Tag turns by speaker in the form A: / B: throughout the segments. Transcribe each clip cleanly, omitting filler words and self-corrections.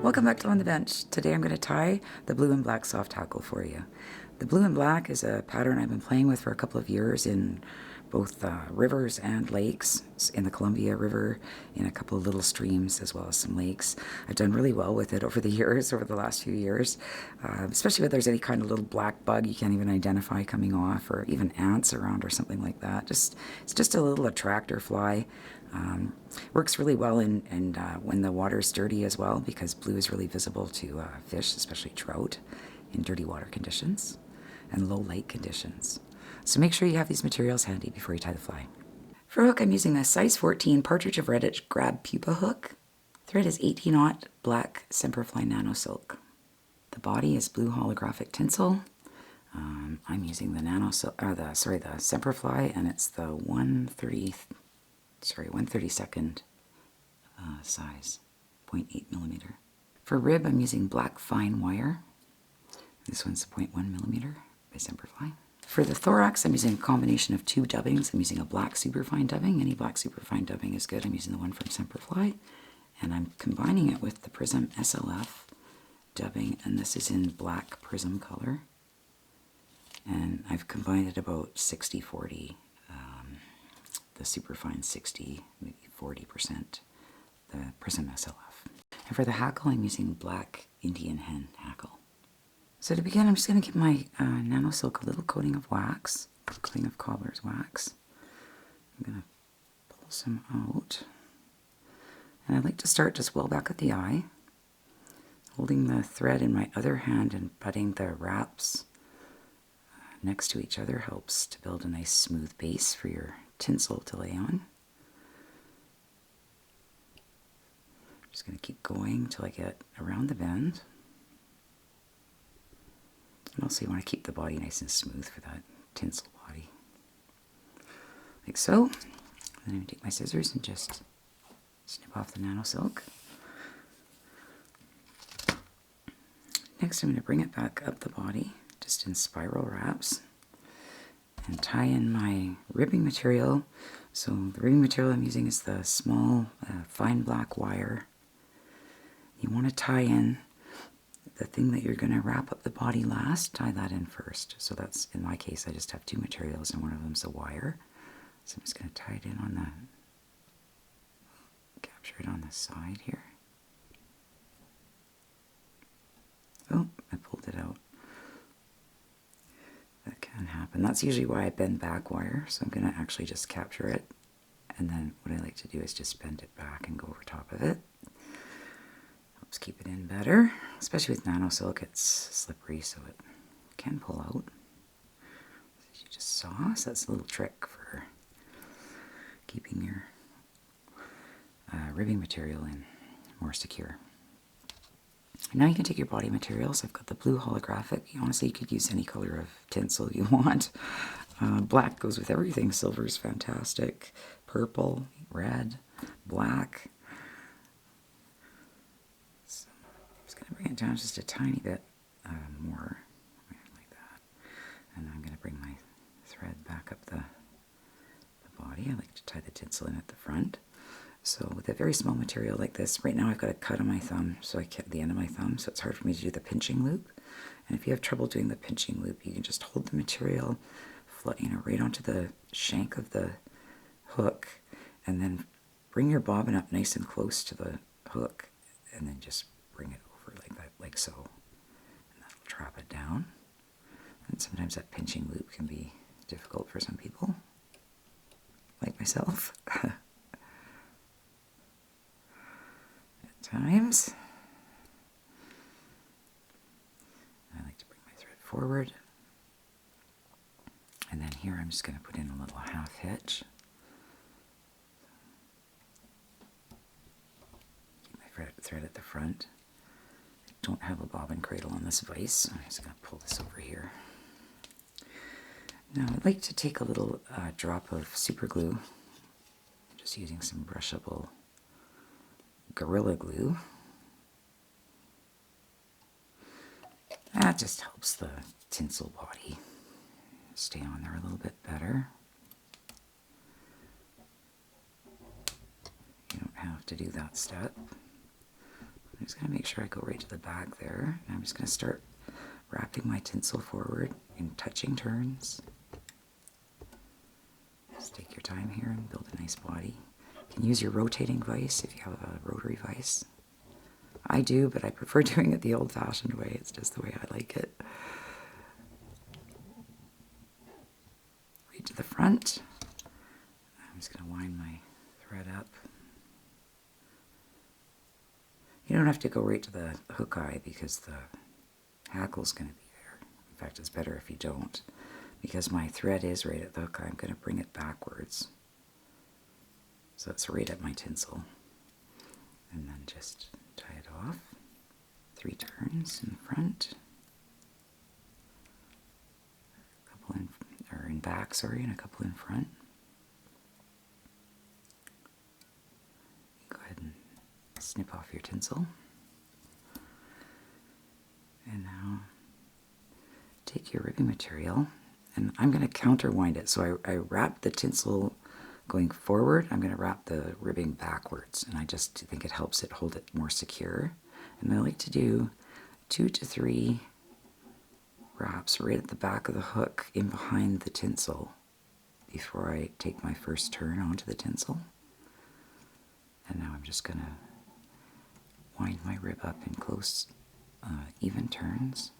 A: Welcome back to On the Bench. Today I'm going to tie the blue and black soft hackle for you. The blue and black is a pattern I've been playing with for a couple of years in both rivers and lakes, in the Columbia River, in a couple of little streams, as well as some lakes. I've done really well with it over the years, over the last few years, especially if there's any kind of little black bug you can't even identify coming off, or even ants around or something like that. It's just a little attractor fly. Works really well when the water is dirty as well, because blue is really visible to fish, especially trout, in dirty water conditions and low light conditions. So make sure you have these materials handy before you tie the fly. For hook, I'm using a size 14 Partridge of Redditch grab pupa hook. Thread is 18-aught black Semperfli Nano Silk. The body is blue holographic tinsel. I'm using the Semperfli, and it's the 132nd size, 0.8 millimeter. For rib, I'm using black fine wire. This one's 0.1 millimeter by Semperfli. For the thorax, I'm using a combination of two dubbings. I'm using a black superfine dubbing. Any black superfine dubbing is good. I'm using the one from Semperfli. And I'm combining it with the Prism SLF dubbing, and this is in black prism color. And I've combined it about 60-40. The superfine 60, maybe 40%, the Prism SLF. And for the hackle, I'm using black Indian hen hackle. So to begin, I'm just going to give my Nano Silk a little coating of wax, a coating of cobbler's wax. I'm going to pull some out. And I like to start just well back at the eye, holding the thread in my other hand and putting the wraps next to each other helps to build a nice smooth base for your tinsel to lay on. I'm just going to keep going till I get around the bend. And also you want to keep the body nice and smooth for that tinsel body. Like so. And then I'm going to take my scissors and just snip off the Nano Silk. Next I'm going to bring it back up the body, just in spiral wraps, and tie in my ribbing material. So the ribbing material I'm using is the small fine black wire. You want to tie in the thing that you're going to wrap up the body last, tie that in first. So that's, in my case, I just have two materials and one of them's a wire. So I'm just going to tie it in on the, capture it on the side here. Oh, I pulled it out. That can happen. That's usually why I bend back wire. So I'm going to actually just capture it. And then what I like to do is just bend it back and go over top of it. Helps keep it in better. Especially with Nano Silk, it's slippery, so it can pull out. So you just saw. So that's a little trick for keeping your ribbing material in more secure. Now you can take your body materials. I've got the blue holographic. Honestly, you could use any color of tinsel you want. Black goes with everything. Silver is fantastic. Purple, red, black. So I'm just going to bring it down just a tiny bit more, like that. And then I'm going to bring my thread back up the body. I like to tie the tinsel in at the front. So with a very small material like this, right now I've got a cut on my thumb, so I cut the end of my thumb, so it's hard for me to do the pinching loop. And if you have trouble doing the pinching loop, you can just hold the material right onto the shank of the hook, and then bring your bobbin up nice and close to the hook, and then just bring it over like that, like so. And that'll trap it down. And sometimes that pinching loop can be difficult for some people, like myself. Times. I like to bring my thread forward, and then here I'm just going to put in a little half hitch. Keep my thread at the front. I don't have a bobbin cradle on this vise, so I'm just going to pull this over here. Now I'd like to take a little drop of super glue. I'm just using some brushable Gorilla Glue. That just helps the tinsel body stay on there a little bit better. You don't have to do that step. I'm just going to make sure I go right to the back there. And I'm just going to start wrapping my tinsel forward in touching turns. Just take your time here and build a nice body. You can use your rotating vise if you have a rotary vise. I do, but I prefer doing it the old-fashioned way. It's just the way I like it. Right to the front. I'm just going to wind my thread up. You don't have to go right to the hook eye because the hackle's going to be there. In fact, it's better if you don't. Because my thread is right at the hook eye, I'm going to bring it backwards. So it's right at my tinsel. And then just tie it off. 3 turns in front. A couple in, or in back, sorry, and a couple in front. Go ahead and snip off your tinsel. And now take your ribbing material, and I'm going to counterwind it. So I wrap the tinsel going forward. I'm going to wrap the ribbing backwards, and I just think it helps it hold it more secure. And I like to do 2 to 3 wraps right at the back of the hook in behind the tinsel before I take my first turn onto the tinsel. And now I'm just going to wind my rib up in close, even turns.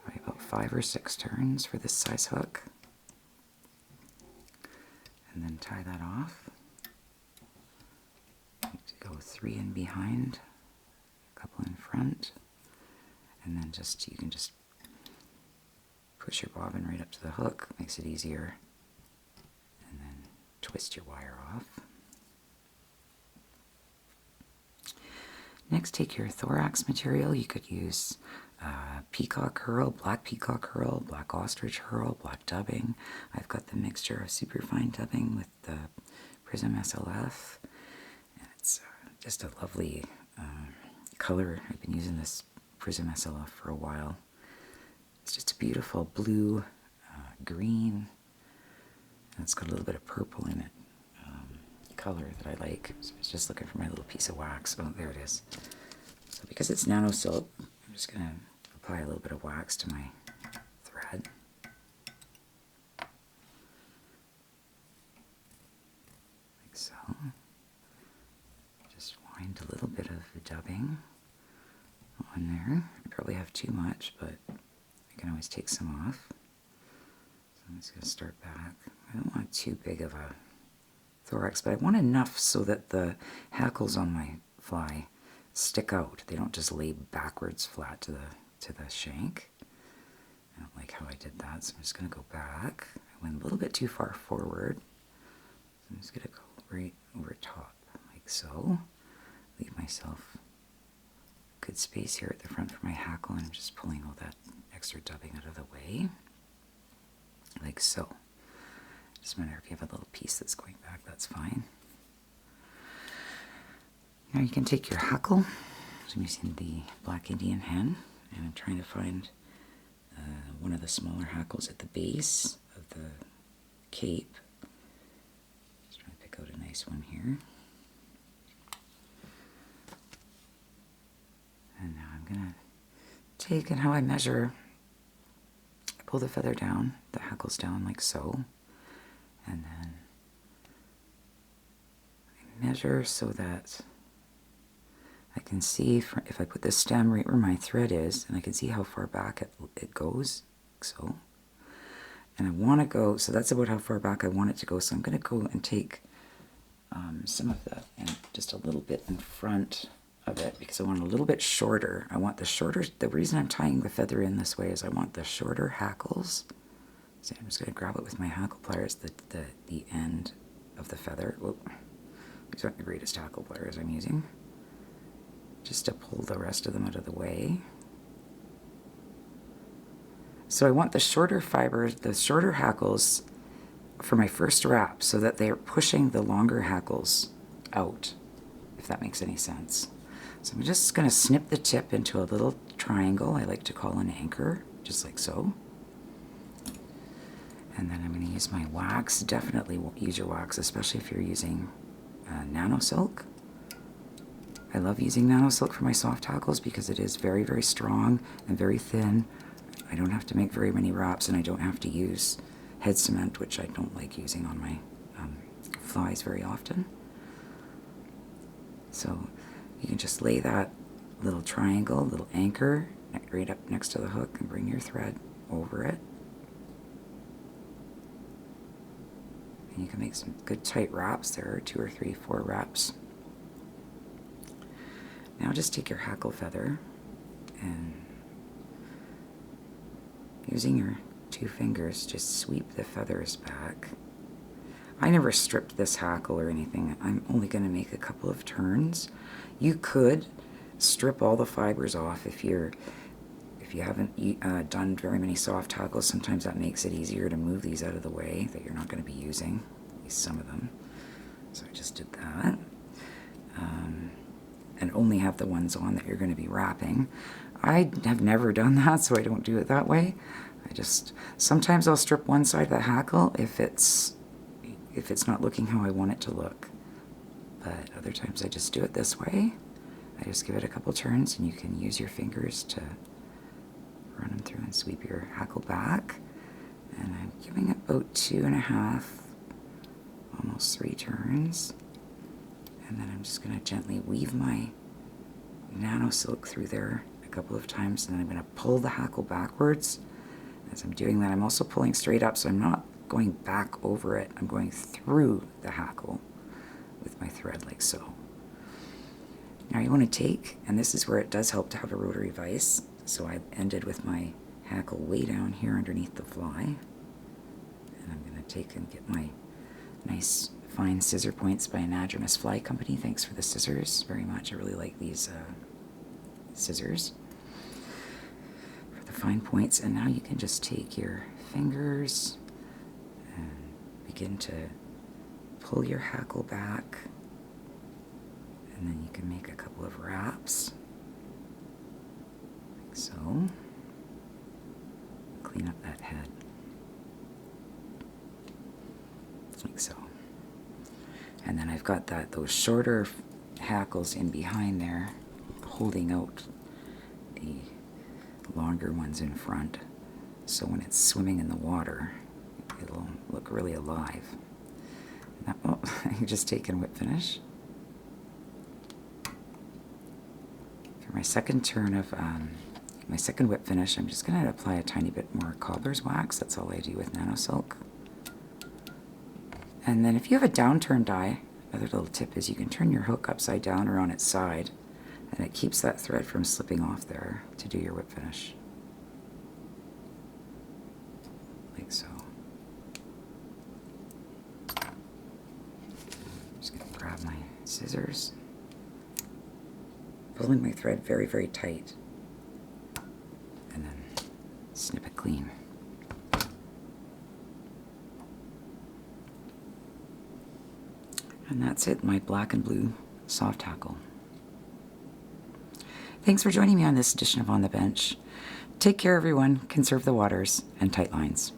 A: Probably about 5 or 6 turns for this size hook. And then tie that off. Go 3 in behind, a couple in front, and then you can just push your bobbin right up to the hook, makes it easier, and then twist your wire off. Next, take your thorax material. You could use peacock herl, black ostrich herl, black dubbing. I've got the mixture of superfine dubbing with the Prism SLF. It's just a lovely color. I've been using this Prism SLF for a while. It's just a beautiful blue, green, and it's got a little bit of purple in it. Color that I like. So I was just looking for my little piece of wax. Oh, there it is. So because it's nano silk, I'm just going to apply a little bit of wax to my thread. Like so. Just wind a little bit of the dubbing on there. I probably have too much, but I can always take some off. So I'm just going to start back. I don't want too big of a thorax, but I want enough so that the hackles on my fly stick out. They don't just lay backwards flat to the shank. I don't like how I did that, so I'm just going to go back. I went a little bit too far forward. So I'm just going to go right over top, like so. Leave myself good space here at the front for my hackle, and I'm just pulling all that extra dubbing out of the way, like so. Doesn't matter if you have a little piece that's going back, that's fine. Now you can take your hackle. So I'm using the Black Indian hen, and I'm trying to find one of the smaller hackles at the base of the cape. Just trying to pick out a nice one here. And now I'm going to take, and how I measure, I pull the feather down, the hackles down like so. And then I measure so that I can see if I put the stem right where my thread is, and I can see how far back it goes, like so. And I want to go, so that's about how far back I want it to go. So I'm going to go and take some of that and just a little bit in front of it because I want a little bit shorter. I want the shorter, the reason I'm tying the feather in this way is I want the shorter hackles. So I'm just going to grab it with my hackle pliers, the end of the feather. Whoop. These aren't the greatest hackle pliers I'm using. Just to pull the rest of them out of the way. So I want the shorter fibers, the shorter hackles for my first wrap so that they're pushing the longer hackles out, if that makes any sense. So I'm just going to snip the tip into a little triangle I like to call an anchor, just like so. And then I'm going to use my wax. Definitely use your wax, especially if you're using nano silk. I love using Nano Silk for my soft hackles because it is very, very strong and very thin. I don't have to make very many wraps, and I don't have to use head cement, which I don't like using on my flies very often. So you can just lay that little triangle, little anchor, right up next to the hook and bring your thread over it. And you can make some good tight wraps. There are 2 or 3, 4 wraps. Now just take your hackle feather and using your 2 fingers, just sweep the feathers back. I never stripped this hackle or anything. I'm only going to make a couple of turns. You could strip all the fibers off if you haven't done very many soft hackles. Sometimes that makes it easier to move these out of the way that you're not going to be using, at least some of them. So I just did that. And only have the ones on that you're going to be wrapping. I have never done that, so I don't do it that way. Sometimes I'll strip one side of the hackle if it's not looking how I want it to look. But other times I just do it this way. I just give it a couple turns, and you can use your fingers to run them through and sweep your hackle back. And I'm giving it about 2.5, almost 3 turns. And then I'm just going to gently weave my Nano Silk through there a couple of times, and then I'm going to pull the hackle backwards. As I'm doing that, I'm also pulling straight up, so I'm not going back over it. I'm going through the hackle with my thread like so. Now you want to take, and this is where it does help to have a rotary vise, so I ended with my hackle way down here underneath the fly. And I'm going to take and get my nice fine scissor points by Anadromous Fly Company. Thanks for the scissors very much. I really like these scissors for the fine points. And now you can just take your fingers and begin to pull your hackle back, and then you can make a couple of wraps like so. Clean up that head like so. And then I've got those shorter hackles in behind there holding out the longer ones in front, so when it's swimming in the water it'll look really alive. Now, I just take and whip finish. For my second turn of my second whip finish, I'm just going to apply a tiny bit more cobbler's wax. That's all I do with Nano Silk. And then if you have a downturn die, another little tip is you can turn your hook upside down or on its side, and it keeps that thread from slipping off there to do your whip finish. Like so. I'm just going to grab my scissors, pulling my thread very, very tight, and then snip it clean. And that's it, my black and blue soft hackle. Thanks for joining me on this edition of On the Bench. Take care, everyone. Conserve the waters and tight lines.